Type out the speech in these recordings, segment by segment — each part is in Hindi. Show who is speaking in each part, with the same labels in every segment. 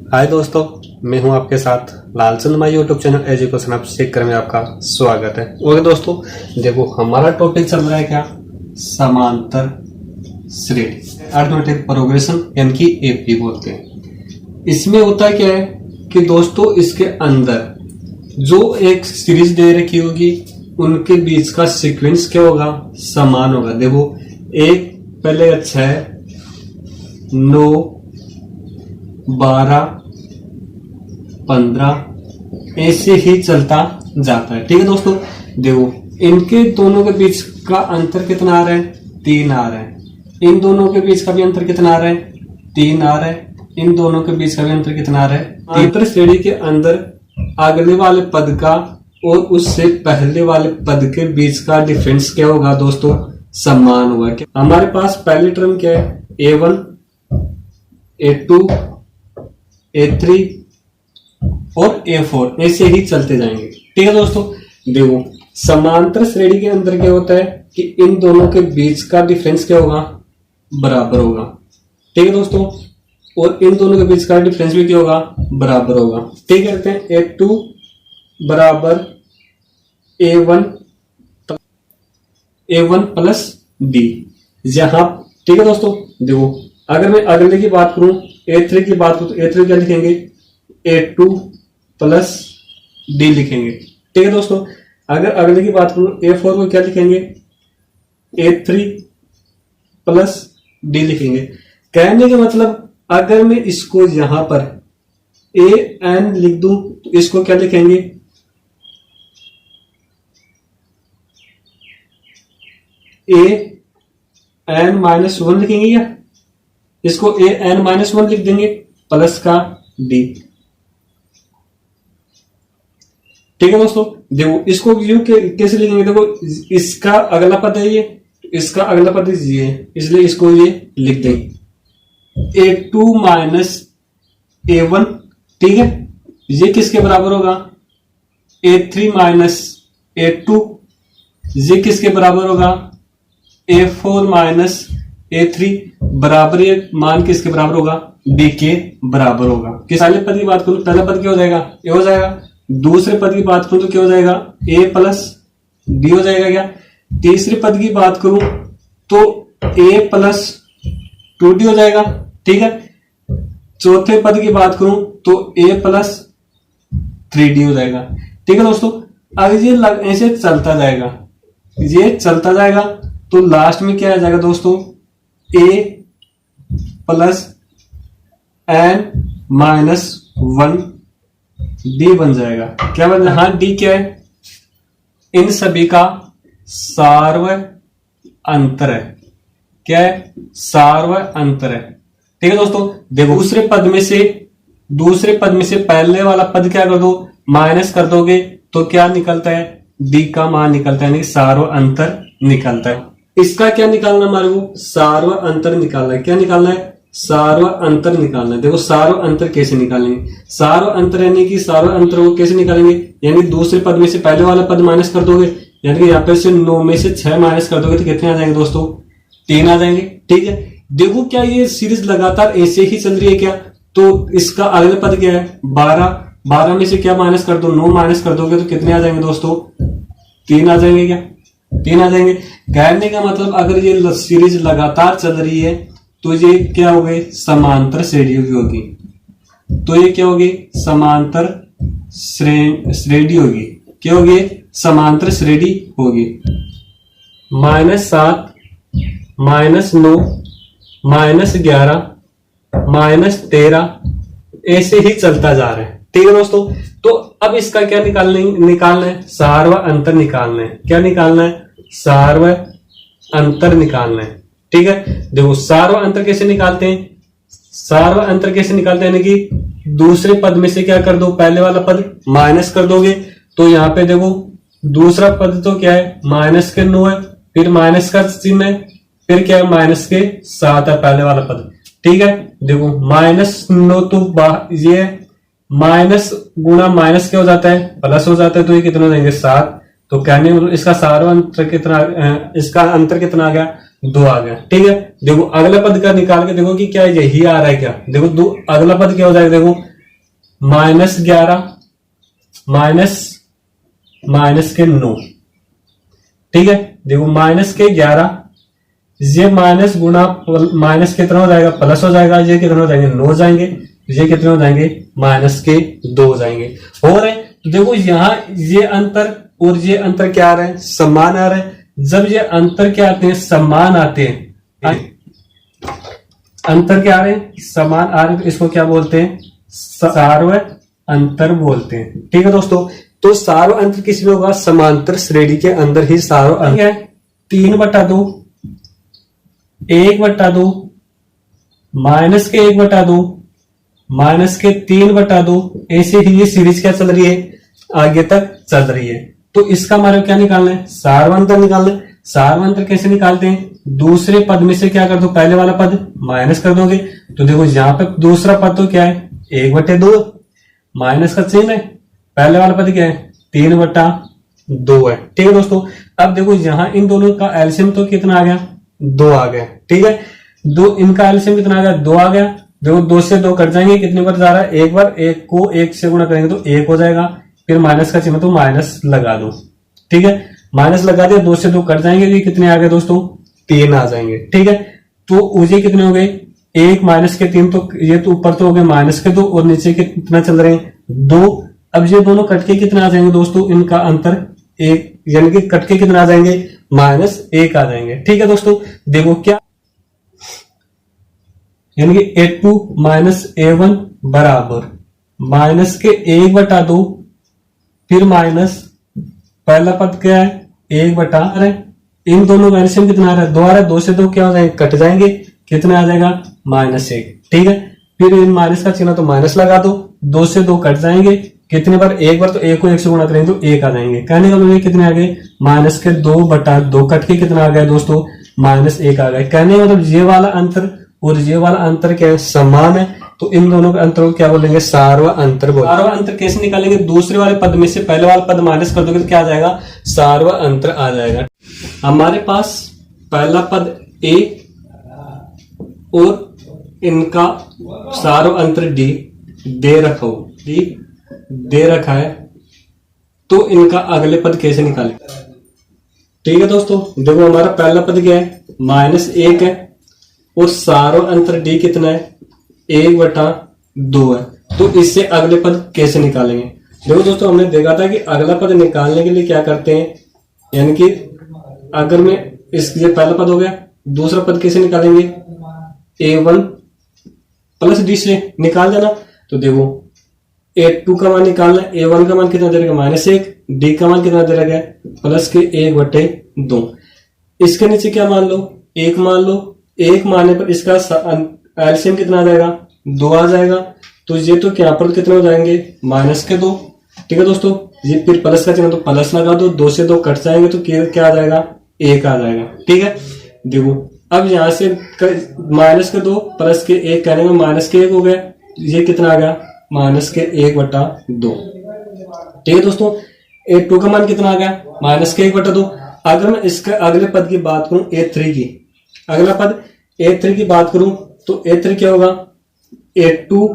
Speaker 1: हाय दोस्तों, मैं हूं आपके साथ Lalchand. My YouTube channel education आप सीख में आपका स्वागत है। ओके दोस्तों, देखो हमारा टॉपिक चल रहा है क्या, समांतर श्रेणी, अरिथमेटिक प्रोग्रेशन यानी कि एपी बोलते हैं। इसमें होता क्या है कि दोस्तों इसके अंदर जो एक सीरीज दे रखी होगी उनके बीच का सीक्वेंस क्या होगा, समान होगा। देखो एक पहले 6, 9, 12, 15 ऐसे ही चलता जाता है। ठीक है दोस्तों, देखो इनके दोनों के बीच का अंतर कितना आ रहा है, 3 आ रहा है। इन दोनों के बीच का भी अंतर कितना आ रहा है, 3 आ रहा है। इन दोनों के बीच का भी अंतर कितना आ रहा है, 3। अंतर श्रेणी के अंदर अगले वाले पद का और उससे पहले वाले पद के बीच का डिफरेंस क्या होगा दोस्तों, समान होगा। हमारे पास पहली टर्म क्या है, A1, A2, A3 और A4 ऐसे ही चलते जाएंगे। ठीक है दोस्तों, देखो समांतर श्रेणी के अंदर क्या होता है कि इन दोनों के बीच का डिफरेंस क्या होगा, बराबर होगा। ठीक है दोस्तों, और इन दोनों के बीच का डिफरेंस भी क्या होगा, बराबर होगा। ठीक है, कहते हैं A2 बराबर A1 प्लस D जहां। ठीक है दोस्तों, देखो अगर मैं अगले की बात करूं, A3 की बात करूं तो A3 क्या लिखेंगे, A2 प्लस D लिखेंगे। ठीक है दोस्तों, अगर अगले की बात करूं A4 को क्या लिखेंगे, A3 प्लस D लिखेंगे। कहने का मतलब अगर मैं इसको यहां पर AN लिख दूं तो इसको क्या लिखेंगे, AN-1 लिखेंगे, या इसको AN-1 लिख देंगे प्लस का D। ठीक है दोस्तों, देखो इसको यू कैसे लिखेंगे, देखो इसका अगला पद है ये, इसका अगला पद ये है, इसलिए इसको ये लिख देंगे A2 माइनस A1। ठीक है, ये किसके बराबर होगा, A3 माइनस A2। ये किसके बराबर होगा, A4 माइनस A3 बराबर, ये मान किसके बराबर होगा, B के बराबर होगा। किस पहले पद की बात करूं, पहला पद क्या हो जाएगा, A हो जाएगा। दूसरे पद की बात करूं तो क्या हो जाएगा, A प्लस D हो जाएगा क्या। तीसरे पद की बात करूं तो A प्लस 2D हो जाएगा। ठीक है, चौथे पद की बात करूं तो A प्लस 3D हो जाएगा। ठीक है दोस्तों, अगर ये ऐसे चलता जाएगा, ये चलता जाएगा तो लास्ट में क्या आ जाएगा दोस्तों, A प्लस N-1 D बन जाएगा। क्या बन जाएगा, हाँ D क्या है, इन सभी का सार्व अंतर है। क्या है, सार्व अंतर है। ठीक है दोस्तों, देखो दूसरे पद में से पहले वाला पद क्या कर दो, माइनस कर दोगे तो क्या निकलता है, D का मान निकलता है, यानी सार्व अंतर निकलता है। इसका क्या निकालना है, हमारे को सार्व अंतर निकालना है। क्या निकालना है, सार्व अंतर निकालना है। देखो सार्व अंतर कैसे निकालेंगे, सार्व अंतर यानी कि सार्व अंतर को कैसे निकालेंगे, यानी दूसरे पद में से पहले वाला पद माइनस कर दोगे, यानी कि यहाँ पे से 9 में से 6 माइनस कर दोगे तो कितने आ जाएंगे दोस्तों, 3 आ जाएंगे। ठीक है, देखो क्या ये सीरीज लगातार ऐसे ही चल रही है क्या, तो इसका अगले पद क्या है, 12 में से क्या माइनस कर दो, 9 माइनस कर दोगे तो कितने आ जाएंगे दोस्तों, 3 आ जाएंगे। क्या 3 आ जाएंगे। कहने का मतलब अगर ये सीरीज लगातार चल रही है तो ये क्या हो गई, समांतर श्रेणी होगी। तो ये क्या होगी, समांतर श्रेणी होगी। क्या होगी, समांतर श्रेणी होगी। -7, -9, -11, -13 ऐसे ही चलता जा रहा है। ठीक है दोस्तों, तो अब इसका क्या निकालना है, सार्व अंतर निकालना है। क्या निकालना है, सार्व अंतर निकालना है। ठीक है, देखो सार्व अंतर कैसे निकालते हैं, सार्व अंतर कैसे निकालते हैं, यानी कि दूसरे पद में से क्या कर दो, पहले वाला पद माइनस कर दोगे तो यहाँ पे देखो दूसरा पद तो क्या है, माइनस के 9 है, फिर माइनस का चिन्ह है, फिर क्या है, माइनस के 7 है पहले वाला पद। ठीक है, देखो -9 तो ये माइनस गुणा माइनस क्या हो जाता है, प्लस हो जाता है, तो ये कितना देंगे, 7। तो कहने मतलब इसका सार्व अंतर कितना, इसका अंतर कितना आ गया, 2 आ गया। ठीक है, देखो अगला पद का निकाल के देखो कि क्या यही आ रहा है क्या। देखो अगला पद क्या हो जाएगा, देखो -11 माइनस के 9। ठीक है, देखो -11, ये माइनस गुना माइनस कितना हो जाएगा, प्लस हो जाएगा। ये कितने हो जाएंगे, 9 हो जाएंगे। ये कितने हो जाएंगे, -2 हो जाएंगे। हो रहे हैं। तो देखो यहाँ ये अंतर और ये अंतर क्या आ रहे हैं, समान आ रहे हैं। जब ये अंतर क्या आते हैं, समान आते हैं, अंतर क्या आ रहे हैं, समान आ रहे हैं, तो इसको क्या बोलते हैं, सार्व अंतर बोलते हैं। ठीक है दोस्तों, तो सार्व अंतर किस में होगा, समांतर श्रेणी के अंदर ही सार्व अंतर है। 3/2, 1/2, -1/2, -3/2, ऐसे ही ये सीरीज क्या चल रही है, आगे तक चल रही है। तो इसका हमारे क्या निकालना है, सार्व अंतर निकालना है। सार्व अंतर कैसे निकालते हैं, दूसरे पद में से क्या कर दो, पहले वाला पद माइनस कर दोगे। तो देखो यहाँ पे दूसरा पद तो क्या है, 1/2, माइनस का चिन्ह है। पहले वाला पद क्या है, 3/2 है। ठीक है दोस्तों, अब देखो यहाँ इन दोनों का एलसीएम तो कितना आ गया, 2 आ गया। ठीक है, दो इनका एलसीएम कितना आ गया, 2 आ गया। देखो 2 से 2 कट जाएंगे, कितने बार जा रहा है, एक बार। 1 को 1 से गुणा करेंगे तो 1 हो जाएगा। फिर माइनस का चिन्ह तो माइनस लगा दो। ठीक है, माइनस लगा दिया, 2 से 2 कट जाएंगे, ये कितने आ गए दोस्तों, 3 आ जाएंगे। ठीक है, तो ये कितने हो गए, 1 -3, तो ये तो ऊपर तो हो गए -2 और नीचे कितना चल रहे हैं, 2। अब ये दोनों कटके कितना आ जाएंगे दोस्तों, इनका अंतर 1, यानी कि कटके कितना आ जाएंगे, -1 आ जाएंगे। ठीक है दोस्तों, देखो क्या, यानी कि A2 - A1 बराबर -1/2, फिर माइनस पहला पद क्या है, 1/, इन दोनों का एलसीएम कितना आ रहा है, 2 आ रहा है। 2 से 2 क्या हो जाएंगे, कट जाएंगे, कितना आ जाएगा, -1। ठीक है, फिर इन माइनस का चिन्ह तो माइनस लगा दो, 2 से 2 कट जाएंगे, कितने बार, एक बार। तो 1 को 1 से गुणा करेंगे तो 1 आ जाएंगे। कहने का मतलब कितने आ गए, -2/2 कट के कितना आ गया दोस्तों, -1 आ गए। कहने का मतलब ये वाला अंतर और ये वाला अंतर क्या है, समान है। तो इन दोनों के अंतर को क्या बोलेंगे, सार्व अंतर बोलेंगे। सार्व अंतर कैसे निकालेंगे, दूसरे वाले पद में से पहले वाला पद माइनस कर दोगे तो क्या आ जाएगा, सार्व अंतर आ जाएगा। हमारे पास पहला पद A और इनका सार्व अंतर D दे रखा है, तो इनका अगले पद कैसे निकालें। ठीक है दोस्तों, देखो हमारा पहला पद क्या है, -1 है और सार्व अंतर D कितना है, 1/2 है। तो इससे अगले पद कैसे निकालेंगे। देखो दोस्तों, हमने देखा था कि अगला पद निकालने के लिए क्या करते हैं, यानी कि अगर मैं ये पहला पद हो गया, दूसरा पद कैसे निकालेंगे, A1 + D से निकाल देना। तो देखो A2 का मान निकालना है, A1 का मान कितना दे रखा है, -1, D का मान कितना दे रखा है, +1/2। इसके नीचे क्या मान लो, 1 मान लो। 1 मानने पर इसका एलसीएम कितना आ जाएगा, 2 आ जाएगा। तो ये तो क्या पर कितने हो जाएंगे, -2। ठीक है दोस्तों, ये फिर प्लस का चिन्ह तो प्लस लगा दो, 2 से 2 कट जाएंगे तो क्या आ जाएगा, 1 आ जाएगा। ठीक है, देखो अब यहां से -2 +1 कहने में -1 हो गया, ये कितना आ गया, -1/2। ठीक है दोस्तों, A2 का मान कितना आ गया, -1/2। अगर मैं इसके अगले पद की बात करूं, A3 की, अगला पद A3 की बात करूं तो A3 क्या होगा, A2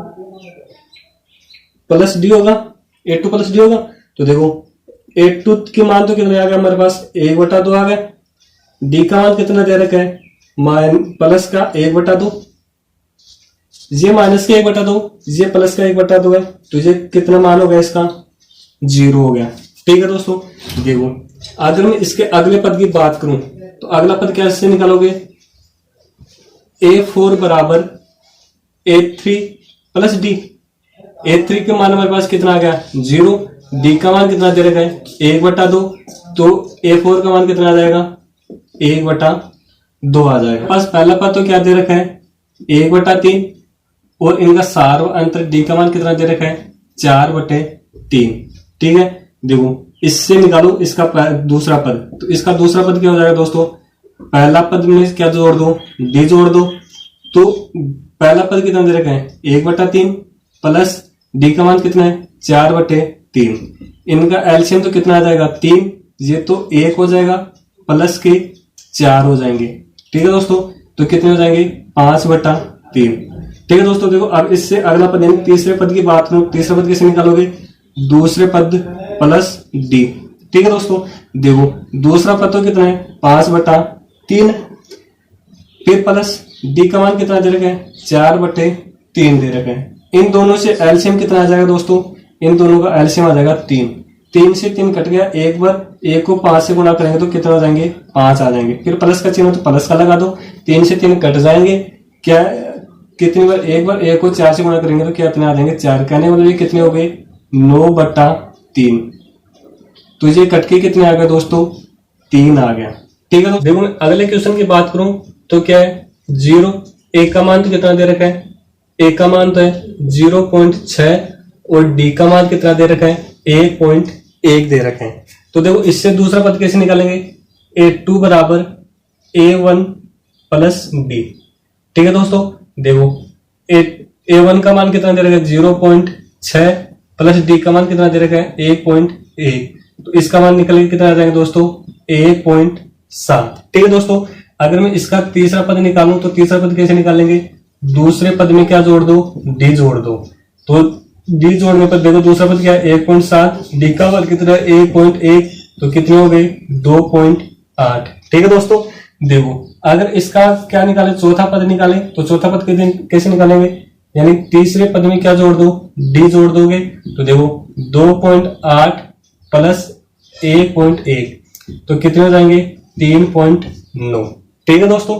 Speaker 1: + D होगा, A2 + D होगा। तो देखो A2 के मान तो कितने आ गया हमारे पास, 1/2 आ गया। D का मान कितना दे रखा है, प्लस का 1/2, ये माइनस का 1/2, ये प्लस का 1/2 है। तो ये कितना मान हो गया, इसका 0 हो गया। ठीक है दोस्तों, देखो अगर मैं इसके अगले पद की बात करूं तो अगला पद कैसे निकालोगे, A4 बराबर A3 + D। A3 के मान हमारे पास कितना आ गया, 0। D का मान कितना दे रखा है, 1/2। तो A4 का मान कितना आ जाएगा, 1/2 आ जाएगा। पास पहला पद तो क्या दे रखा है, 1/3 और इनका सार्व अंतर D का मान कितना दे रखा है, 4/3। ठीक है, देखो इससे निकालो इसका दूसरा पद। तो इसका दूसरा पद क्या हो जाएगा दोस्तों, पहला पद में क्या जोड़ दो, D जोड़ दो। तो पहला पद कितना दे रखा है, 1/3 प्लस D का मान कितना है, 4/3। इनका एलसीएम तो कितना आ जाएगा, 3। ये तो 1 हो जाएगा, प्लस के 4 हो जाएंगे। ठीक है दोस्तों, तो कितने हो जाएंगे, 5/3। ठीक है दोस्तों, देखो अब इससे अगला पद यानी तीसरे पद की बात करूं, तीसरा पद कैसे निकालोगे, दूसरे पद प्लस डी। ठीक है दोस्तों, देखो दूसरा पद तो कितना है 5/3, फिर प्लस डी का मान कितना दे रखा है 4/3 दे रखा है। इन दोनों से एलसीएम कितना आ जाएगा दोस्तों, इन दोनों का एलसीएम आ जाएगा 3, 3 से 3 कट गया, एक बार एक को 5 से गुणा करेंगे तो कितना हो जाएंगे 5 आ जाएंगे। फिर प्लस का चिन्ह तो प्लस का लगा दो, 3 से 3 कट जाएंगे, क्या कितनी बार एक बार एक को 4 से गुणा करेंगे तो क्या कितने आ जाएंगे 4, कहने मतलब ये कितने हो गए 9/3। तो ये कट के कितने आ गए दोस्तों 3 आ गया। ठीक है, तो देखो मैं अगले क्वेश्चन की बात करूं तो क्या है 0, एक का मान तो कितना दे रखा है, एक का मान तो है 0.6 और डी का मान कितना दे रखा है 1.1 दे रखे हैं। तो देखो इससे दूसरा पद कैसे निकालेंगे, A2 बराबर A1 प्लस डी। ठीक है दोस्तों, देखो A1 का मान कितना दे रखा है 0.6 प्लस डी का मान कितना दे रखा है 1.1, तो इसका मान निकल के कितना आ जाएगा दोस्तों 1.7। ठीक है दोस्तों, अगर मैं इसका तीसरा पद निकालूं तो तीसरा पद कैसे निकालेंगे, दूसरे पद में क्या जोड़ दो डी जोड़ दो, तो डी जोड़ने पर देखो दूसरा पद क्या है 1.7, डी का मान कितना है 1.1, तो कितने हो गए 2.8। ठीक है दोस्तों, देखो अगर इसका क्या निकाले चौथा पद निकाले तो चौथा पद कैसे निकालेंगे, यानी तीसरे पद में क्या जोड़ दो डी जोड़ दोगे, तो देखो 2.8 प्लस 1.1 तो कितने हो जाएंगे 3.9। ठीक है दोस्तों,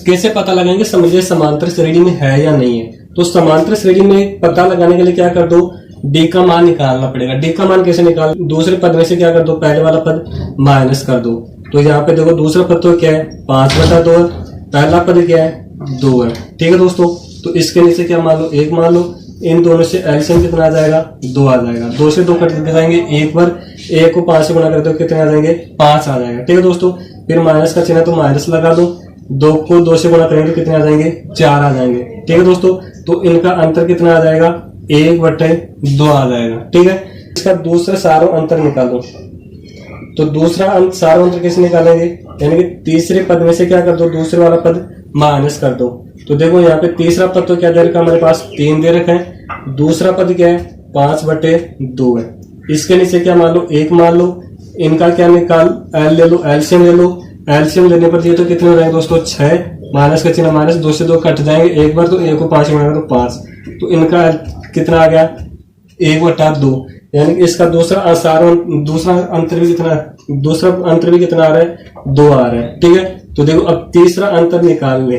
Speaker 1: कैसे पता लगाएंगे समझिए समांतर श्रेणी में है या नहीं है। तो समांतर श्रेणी में पता लगाने के लिए क्या कर दो, डी का मान निकालना पड़ेगा। डी का मान कैसे निकाल, दूसरे पद में से क्या कर दो पहले वाला पद माइनस कर दो, तो यहाँ पे देखो दूसरा पद तो क्या है 5/2, पहला पद क्या है 2 है। ठीक है दोस्तों, तो इसके नीचे क्या मान लो 1 मान लो, इन दोनों से एलसीएम कितना आ जाएगा 2 आ जाएगा, 2 से 2 कट जाएंगे, एक बार 1 को 5 से गुणा करते हो कितने आ जाएंगे 5 आ जाएगा। ठीक है दोस्तों, फिर माइनस का चिन्ह तो माइनस लगा दो, 2 को 2 से गुणा करेंगे तो कितने आ जाएंगे 4 आ जाएंगे। ठीक है दोस्तों, तो इनका अंतर कितना आ जाएगा 1/2 आ जाएगा। ठीक है, इसका दूसरा सारों अंतर निकालो, तो दूसरा सारों अंतर कैसे निकालेंगे, यानी कि तीसरे पद में से क्या कर दो दूसरे वाला पद माइनस कर दो। तो देखो यहाँ पे तीसरा पद तो क्या दे रखा हमारे पास 3 दे रखा है, दूसरा पद क्या है 5/2 है, इसके नीचे क्या मान लो 1 मान लो, इनका क्या निकाल एल ले लो, एलसीएम ले लो, एलसीएम लेने पर ये तो कितने हो जाएंगे दोस्तों 6, माइनस का चिन्ह माइनस, 2 से 2 कट जाएंगे, एक बार तो 1 को 5 में तो 5, तो इनका कितना आ गया 1/2, यानी कि इसका दूसरा अंतर भी कितना, दूसरा अंतर भी कितना आ रहा है 2 आ रहा है। ठीक है, तो देखो अब तीसरा अंतर निकाल ले,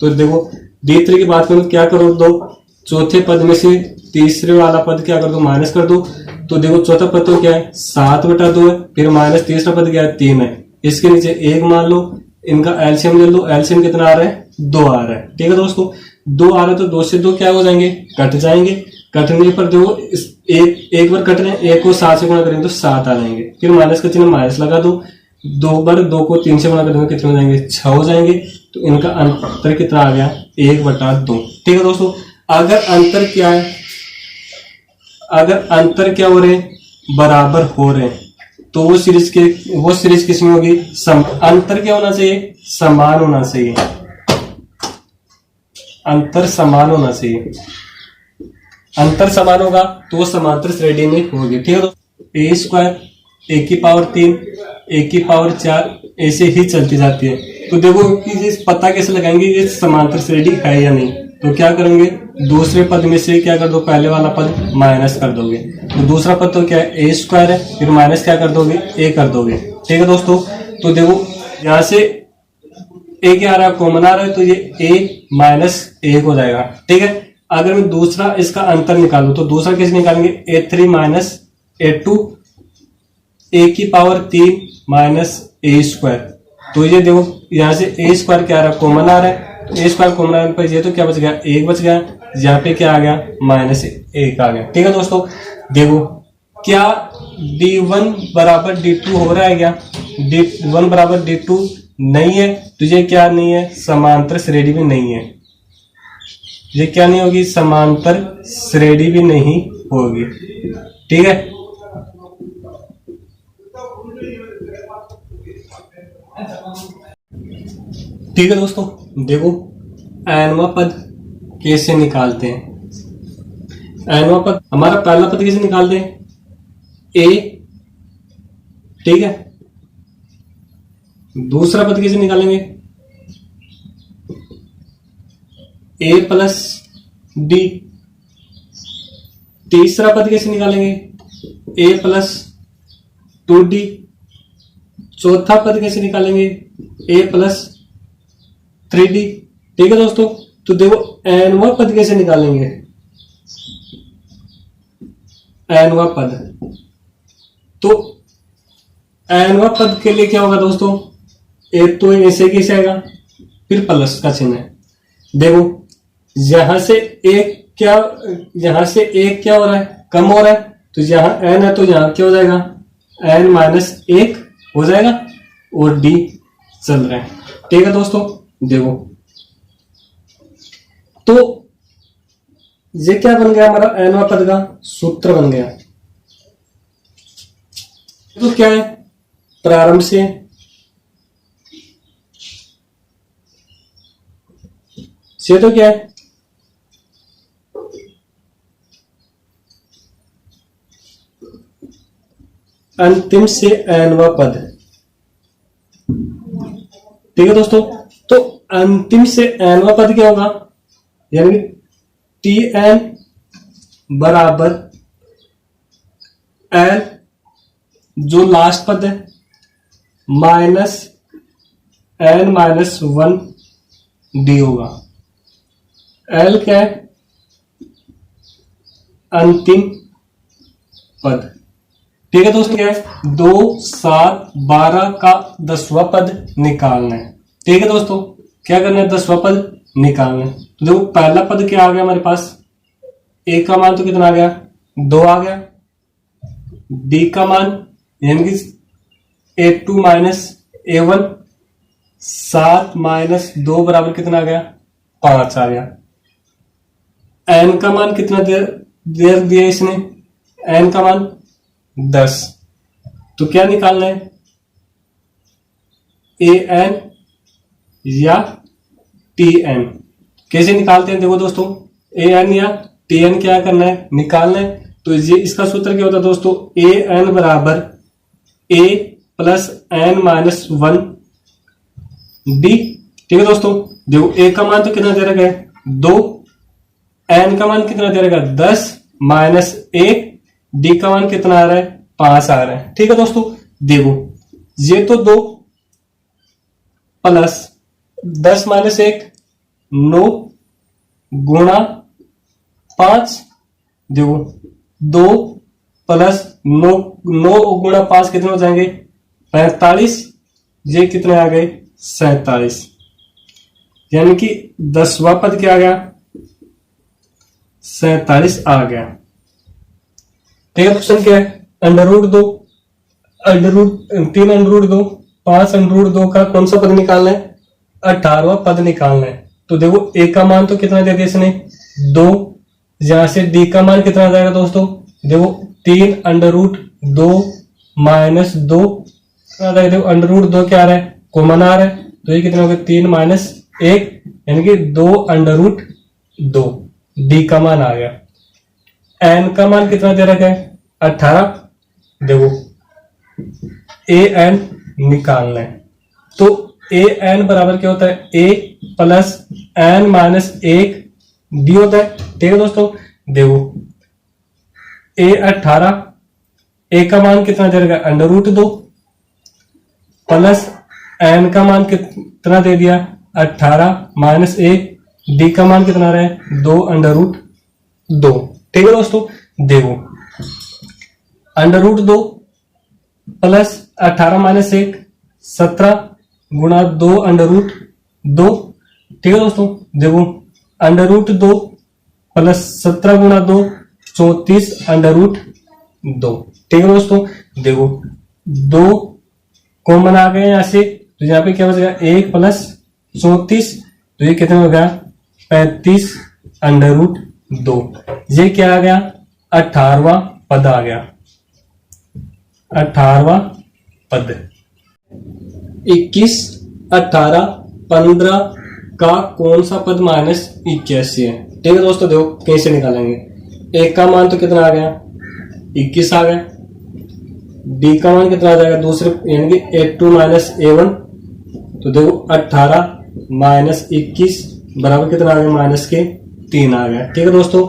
Speaker 1: तो देखो D3 की बात करो क्या करो दो, चौथे पद में से तीसरे वाला पद क्या कर दो माइनस कर दो, तो देखो चौथा पद तो क्या है 7/2 है, फिर माइनस तीसरा पद क्या है 3 है, इसके नीचे 1 मान लो, इनका एलसीएम ले लो, एलसीएम कितना आ रहा है 2 आ रहा है। ठीक है दोस्तों, 2 आ रहा है तो 2 से 2 क्या हो जाएंगे कट जाएंगे, कटने पर देखो एक बार कट रहे हैं, 1 को 7 से गुणा करेंगे तो 7 आ जाएंगे, फिर माइनस का चिन्ह माइनस लगा दो, 2 बार 2 को 3 से गुणा करेंगे कितने हो जाएंगे 6 हो जाएंगे, तो इनका अंतर कितना आ गया 1/2। ठीक है दोस्तों, अगर अंतर क्या है, अगर अंतर क्या हो रहे हैं बराबर हो रहे हैं तो वो सीरीज किसमें होगी अंतर क्या होना चाहिए समान होना चाहिए, अंतर समान होना चाहिए, अंतर समान होगा तो वो समांतर श्रेणी में होगी। ठीक है दोस्तों, A² A⁻3 A⁴ ऐसे ही चलती जाती है। तो देखो कि ये पता कैसे लगाएंगे ये समांतर श्रेणी है या नहीं, तो क्या करेंगे दूसरे पद में से क्या कर दो पहले वाला पद माइनस कर दोगे, तो दूसरा पद तो क्या है A² है, फिर माइनस क्या कर दोगे A कर दोगे। ठीक है दोस्तों, तो देखो यहाँ से A क्या आ रहा है कॉमन आ रहा है, तो ये A - 1 हो जाएगा। ठीक है, अगर मैं दूसरा इसका अंतर निकालूं तो दूसरा कैसे निकालेंगे A3 - A2 A⁻3 - A², तो ये देखो यहाँ से A² क्या आ रहा है कॉमन आ रहा है, A² कॉमन आने पर ये तो क्या बच गया 1 बच गया, यहाँ पे क्या आ गया -1 आ गया। ठीक है दोस्तों, देखो क्या D1 = D2 हो रहा है क्या, D1 = D2 नहीं है, तो ये क्या नहीं है समांतर श्रेणी भी नहीं है, ये क्या नहीं होगी समांतर श्रेणी भी नहीं होगी। ठीक है, ठीक है दोस्तों, देखो nवां पद कैसे निकालते हैं? nवां पद, हमारा पहला पद कैसे निकालते हैं? a, ठीक है। दूसरा पद कैसे निकालेंगे? a plus D. तीसरा पद कैसे निकालेंगे? a plus 2d। चौथा पद कैसे निकालेंगे? a plus 3d। ठीक है दोस्तों, तो देखो nवां पद कैसे निकालेंगे? nवां पद, तो nवां पद के लिए क्या होगा दोस्तों? एक तो ऐसे कैसे आएगा, फिर प्लस का चिन्ह है। देखो यहां से एक क्या, यहां से एक क्या हो रहा है? कम हो रहा है, तो यहां n है तो यहां क्या हो जाएगा? n माइनस 1 हो जाएगा और d चल रहा है। ठीक है दोस्तों, देखो तो ये क्या बन गया? हमारा nवां पद का सूत्र बन गया। तो क्या है? प्रारंभ से तो क्या है? अंतिम से nवां पद। ठीक है दोस्तों, तो अंतिम से nवां पद क्या होगा? यानी tn बराबर l जो लास्ट पद है माइनस n माइनस 1 d होगा। l क्या है? अंतिम पद। ठीक है दोस्तों, क्या है? 2, 7, 12 का 10वां पद निकालना है। ठीक है दोस्तों, क्या करना है? 10वां पद निकालना है। तो देखो पहला पद क्या आ गया हमारे पास? a का मान तो कितना आ गया? 2 आ गया। d का मान यानी कि a2 माइनस a1, 7 माइनस 2 बराबर कितना आ गया? 5 आ गया। n का मान कितना दे दिया इसने? n का मान 10। तो क्या निकालना है? an या tn। कैसे निकालते हैं? देखो दोस्तों, an या tn क्या करना है? निकालना है। तो ये इसका सूत्र क्या होता है दोस्तों? an बराबर a plus n minus 1 d। ठीक है दोस्तों, देखो a का मान तो कितना दे रखा है? 2। n का मान कितना दे रखा है? 10 माइनस 1। d का मान कितना आ रहा है? 5 आ रहा है। ठीक है दोस्तों, देखो ये तो 2 प्लस 10 माइनस 1 9 गुणा 5। देखो 2 प्लस 9 गुणा 5 कितने हो जाएंगे? 45। ये कितने आ गए? 47। यानी कि 10वां पद क्या आ गया? 47 आ गया। ठीक है, क्वेश्चन क्या है? √2, 3 √2, 5 √2 का कौन सा पद निकालना है? 18वां पद निकालना है। तो देखो a का मान तो कितना दे दिया इसने? 2। यहां से d का मान कितना आ जाएगा दोस्तों? देखो 3 √2 माइनस 2। देखो √2 क्या आ रहा है? कॉमन आ रहा है, तो ये कितना हो गया? 3 माइनस 1 यानी कि 2 √2। d का मान आ गया। n का मान कितना दे रखा है? 18। देखो an निकालना है, तो an बराबर क्या होता है? a plus n minus 1 d होता है। ठीक है दोस्तों, देखो a 18, a का मान कितना दे रखा है? √2 प्लस n का मान कितना दे दिया? 18 माइनस 1, d का मान कितना आ रहा है? 2 √2। ठीक है दोस्तों, देखो √2 प्लस 18 माइनस 1 17 गुणा 2 √2। ठीक है दोस्तों, देखो √2 प्लस 17 गुणा 2 34 √2। ठीक है दोस्तों, देखो 2 कॉमन आ गए यहां से, तो यहाँ पे क्या हो जाएगा? 1 प्लस 34, तो ये कितना हो गया? 35 √2। ये क्या आ गया? 18वां पद आ गया। 18वां पद। 21, 18, 15 का कौन सा पद -81 है? ठीक है दोस्तों, देखो कैसे निकालेंगे। एक का मान तो कितना आ गया, 21 आ गया। डी का मान कितना आ जाएगा दूसरे, यानी कि A2 माइनस A1, तो देखो 18 माइनस 21 बराबर कितना आ गया, माइनस के 3 आ गया। ठीक है दोस्तों,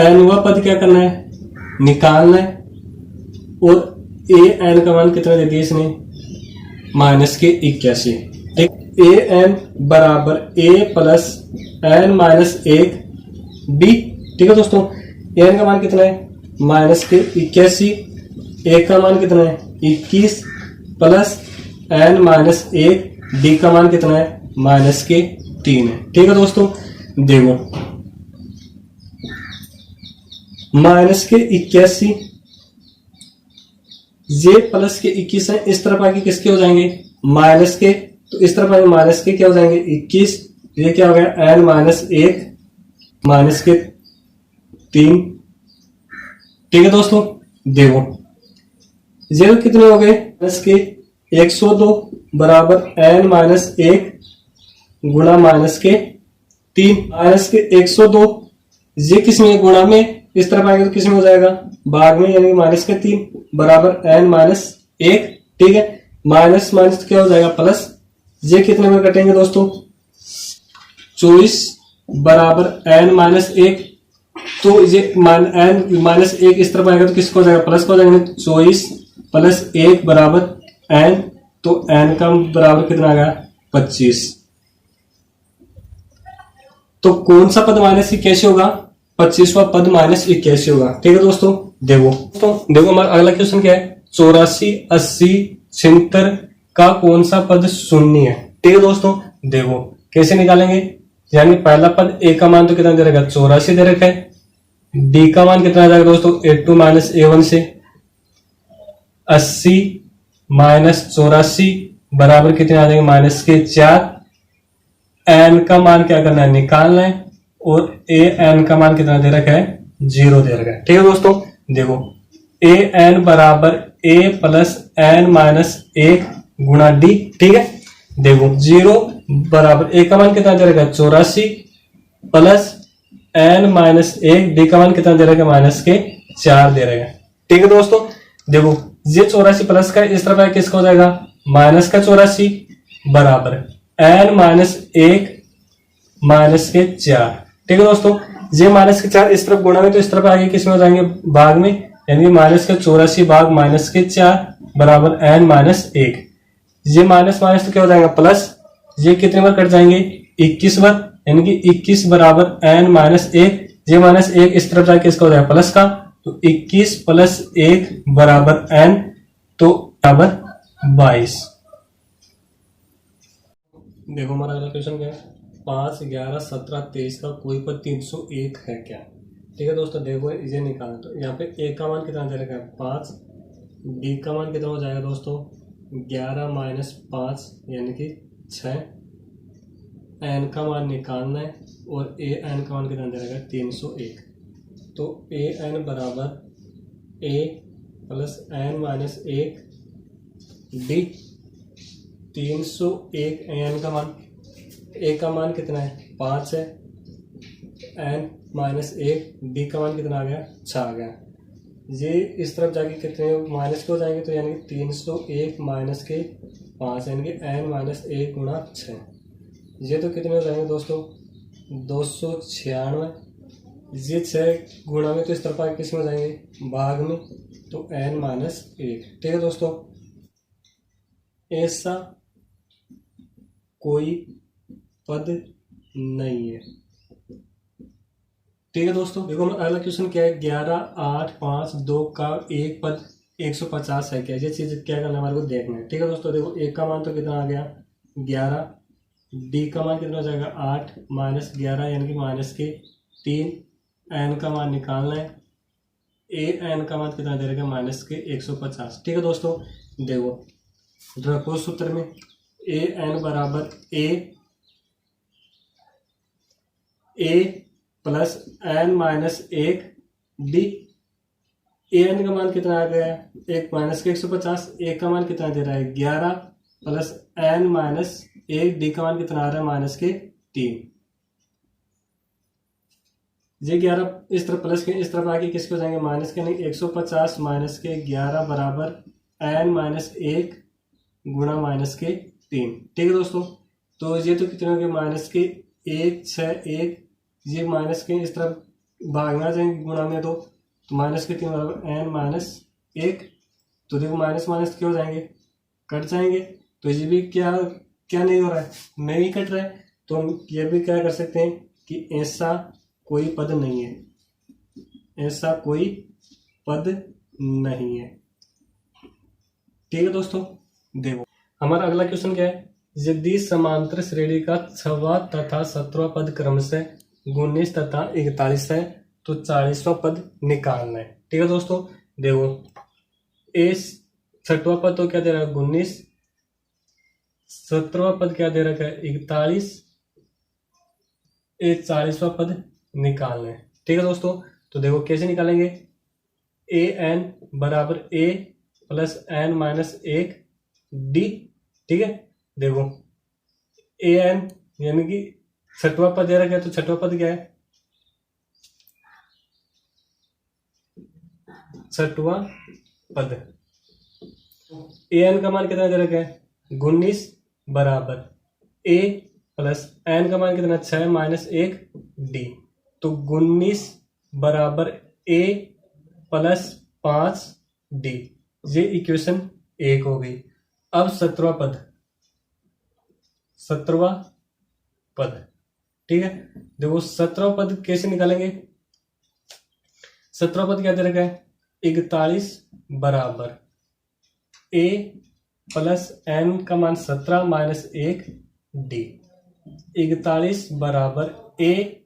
Speaker 1: एन वा पद क्या करना है, निकालना है। और ए एन का मान कितना दे दिया इसने, माइनस के 81। ठीक, ए एन बराबर A plus N minus 1 D. ठीक है दोस्तों, ए एन का मान कितना है, माइनस के 81, ए का मान कितना है 21 प्लस एन माइनस 1, डी का मान कितना है, माइनस के 3 है। ठीक है दोस्तों, देखो माइनस के 81 ये प्लस के 21 है, इस तरफ आके किसके हो जाएंगे, माइनस के, तो इस तरफ आगे माइनस के क्या हो जाएंगे 21, ये क्या हो गया एन माइनस 1 माइनस के 3। ठीक है दोस्तों, देखो ये कितने हो गए, माइनस के 102 बराबर एन माइनस 1 गुणा माइनस के 3। माइनस के 102 ये किसमें, गुणा में, इस तरफ आएगा तो किसमें हो जाएगा, भाग में, यानी माइनस के 3 बराबर एन माइनस 1। ठीक है, माइनस माइनस क्या हो जाएगा प्लस, ये कितने में कटेंगे दोस्तों, 24 बराबर एन माइनस 1, तो ये एन माइनस 1 इस तरफ आएगा तो किसको हो जाएगा, प्लस को हो जाएगा, 24 प्लस 1 बराबर एन, तो एन का बराबर कितना आ गया 25। तो कौन सा पद माइनस कैसे होगा, 25वां पद माइनस 81 होगा। ठीक है दोस्तों, देखो हमारा अगला क्वेश्चन क्या है, 84 80 76 का कौन सा पद शून्य है। ठीक है दोस्तों, देखो कैसे निकालेंगे, यानी पहला पद ए का मान तो कितना दे रखा है, 84 दे रखा है। डी का मान कितना आ जाएगा दोस्तों, A2 माइनस A1 से 80 माइनस 84 बराबर कितने आ जाएंगे, माइनस के 4। एन का मान क्या करना है, निकालना है। और ए एन का मान कितना दे रखा है, 0 दे रखा है। ठीक है दोस्तों, देखो ए एन बराबर ए प्लस एन माइनस 1 गुणा डी। ठीक है, देखो 0 बराबर ए का मान कितना दे रखा है, 84 प्लस एन माइनस 1, डी का मान कितना दे रखा है, माइनस के 4 दे रखा है। ठीक है दोस्तों, देखो ये 84 प्लस का इस तरफ किसका हो जाएगा, माइनस का 84 बराबर एन माइनस 1 माइनस के 4। ठीक है दोस्तों, ये माइनस के 4 इस तरफ गुणा में, तो इस तरफ आगे किसमें हो जाएंगे, भाग में, यानी माइनस के 84 भाग माइनस के 4 बराबर एन माइनस 1। ये माइनस माइनस तो क्या हो जाएगा प्लस, ये कितने बार कट जाएंगे 21 बार, यानी कि 21 बराबर एन माइनस 1। ये माइनस 1 इस तरफ जाके इसका हो जाएगा प्लस का, तो 21 प्लस 1 बराबर एन, तो बराबर 22। देखो हमारा अगला क्वेश्चन क्या है, 5 11 17 23 का कोई पद 301 है क्या। ठीक है दोस्तों, देखो इसे निकालना, तो यहाँ पे ए का मान कितना दे रखा है 5, डी का मान कितना हो जाएगा दोस्तों 11 माइनस 5 यानी कि 6। एन का मान निकालना है और ए एन का मान कितना दे रखा है 301। तो ए एन बराबर A plus N minus 1 D 301। N का मान, ए का मान कितना है 5 है, एन माइनस 1, डी का मान कितना आ गया 6 आ गया। ये इस तरफ जाके कितने माइनस के हो जाएंगे, तो यानी कि 301 माइनस के 5 यानी कि एन माइनस 1 गुणा 6। ये तो कितने हो जाएंगे दोस्तों 296। ये 6 गुणा में, तो इस तरफ आगे किस में हो जाएंगे भाग में, तो एन माइनस 1। ठीक है दोस्तों, ऐसा कोई पद नहीं है। ठीक है दोस्तों, देखो अगला क्वेश्चन क्या है, 11 8 5 2 का एक पद 150 है क्या। ये चीज क्या करना है हमारे को देखना है। ठीक है दोस्तों, देखो एक का मान तो कितना आ गया 11, डी का मान कितना हो जाएगा 8 माइनस 11 यानी कि माइनस के 3। एन का मान निकालना है, ए एन का मान कितना दे रहेगा माइनस के 150। ठीक है दोस्तों, देखो रखो सूत्र में ए एन बराबर A plus N minus 1 D. A N का मान कितना आ गया है, एक माइनस के 150। ए का मान कितना दे रहा है 11 प्लस एन माइनस 1, डी का मान कितना आ रहा है माइनस के 3। ये 11 इस तरफ प्लस के इस तरफ आके किसके हो जाएंगे माइनस के, नहीं 150 माइनस के 11 बराबर n-1 गुणा माइनस के 3। ठीक है दोस्तों, तो ये तो कितने हो गए माइनस के 1 6 1, ये माइनस के इस तरफ भागना जाएंगे गुणा में 2, तो माइनस के 3 बराबर n-1। तो देखो माइनस माइनस क्या हो जाएंगे, कट जाएंगे। तो ये भी क्या क्या नहीं हो रहा है, नहीं कट रहा है। तो हम ये भी क्या कर सकते हैं कि ऐसा कोई पद नहीं है, ऐसा कोई पद नहीं है। ठीक है दोस्तों, देखो हमारा अगला क्वेश्चन क्या है, यदि समांतर श्रेणी का 6वां तथा 17वां पद क्रमशः 19 तथा 41 है तो 40वां पद निकालना है। ठीक है दोस्तों, देखो इस 6वां पद तो क्या दे रहा है 19, 17वां पद क्या दे रखा है 41, ये 40वां पद निकालना है। ठीक है दोस्तों, तो देखो कैसे निकालेंगे, ए एन बराबर ए प्लस n-1 डी। ठीक है, देखो ए एन यानी कि 6वां पद दे रखा है, तो 6वां पद क्या है 6वां पद, ए एन का मान कितना दे रखा है 19 बराबर ए प्लस एन का मान कितना 6-1 डी। तो 19 बराबर ए प्लस 5 डी, ये इक्वेशन 1 हो गई। अब 17वां पद, 17वां पद। ठीक है, देखो 17वां पद कैसे निकालेंगे, 17वां पद क्या दे रखा है 41 बराबर ए प्लस एन का मान 17-1 डी। 41 बराबर ए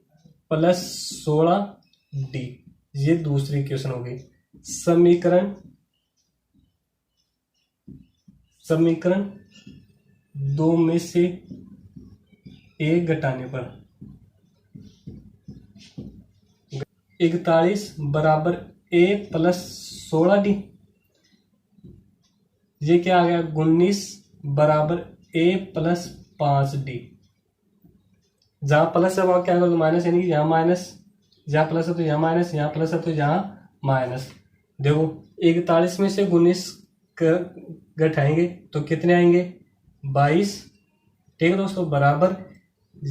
Speaker 1: प्लस 16 डी, ये दूसरी इक्वेशन हो गई। समीकरण 2 में से 1 घटाने पर 41 बराबर ए प्लस 16 डी, ये क्या आ गया 19 बराबर ए प्लस 5 डी। जहां प्लस है वहां क्या होगा माइनस, यानी कि यहाँ माइनस, जहां प्लस है तो यहाँ माइनस, यहाँ प्लस है तो यहाँ माइनस। देखो 41 में से 19 घटाएंगे तो कितने आएंगे 22। ठीक है दोस्तों, बराबर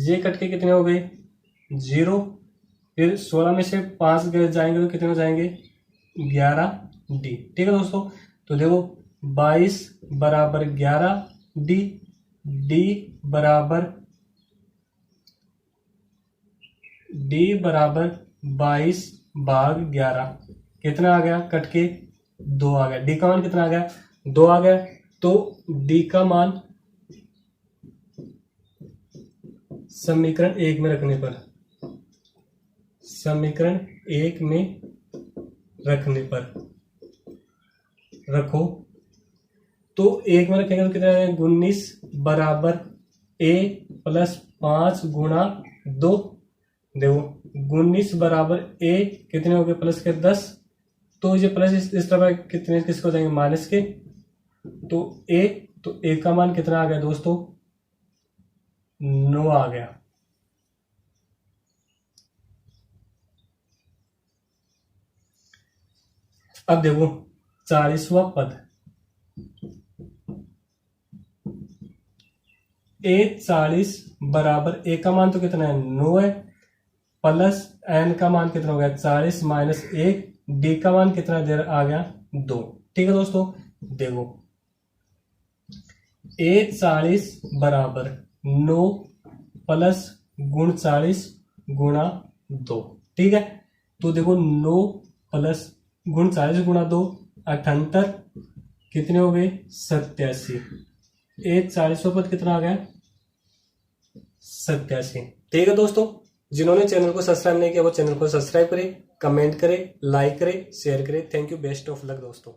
Speaker 1: ये कट के कितने हो गए 0। फिर 16 में से 5 जाएंगे तो कितने हो जाएंगे 11 डी। ठीक है दोस्तों, तो देखो 22 बराबर 11 डी, डी बराबर 22 भाग 11 कितना आ गया, कट के 2 आ गया। डी का मान कितना आ गया 2 आ गया। तो डी का मान समीकरण 1 में रखने पर, समीकरण 1 में रखने पर रखो तो 1 में रखेंगे तो कितना है 19 बराबर ए प्लस 5 गुणा 2। देखो 19 बराबर ए कितने हो गए प्लस के 10, तो ये प्लस इस तरह कितने किसको जाएंगे माइनस के, तो ए का मान कितना आ गया दोस्तों 9 आ गया। अब देखो 40वां पद, ए 40 बराबर ए का मान तो कितना है 9 है, प्लस एन का मान कितना हो गया 40 माइनस 1, डी का मान कितना देर आ गया 2। ठीक है दोस्तों, देखो ए 40 बराबर 9 प्लस गुण 40 गुणा 2। ठीक है, तो देखो 9 प्लस गुण 40 गुणा 2 78, कितने हो गए 87। ए 40वां पद कितना आ गया 87। ठीक है दोस्तों, जिन्होंने चैनल को सब्सक्राइब नहीं किया वो चैनल को सब्सक्राइब करें, कमेंट करें, लाइक करें, शेयर करें। Thank you, best of luck दोस्तों।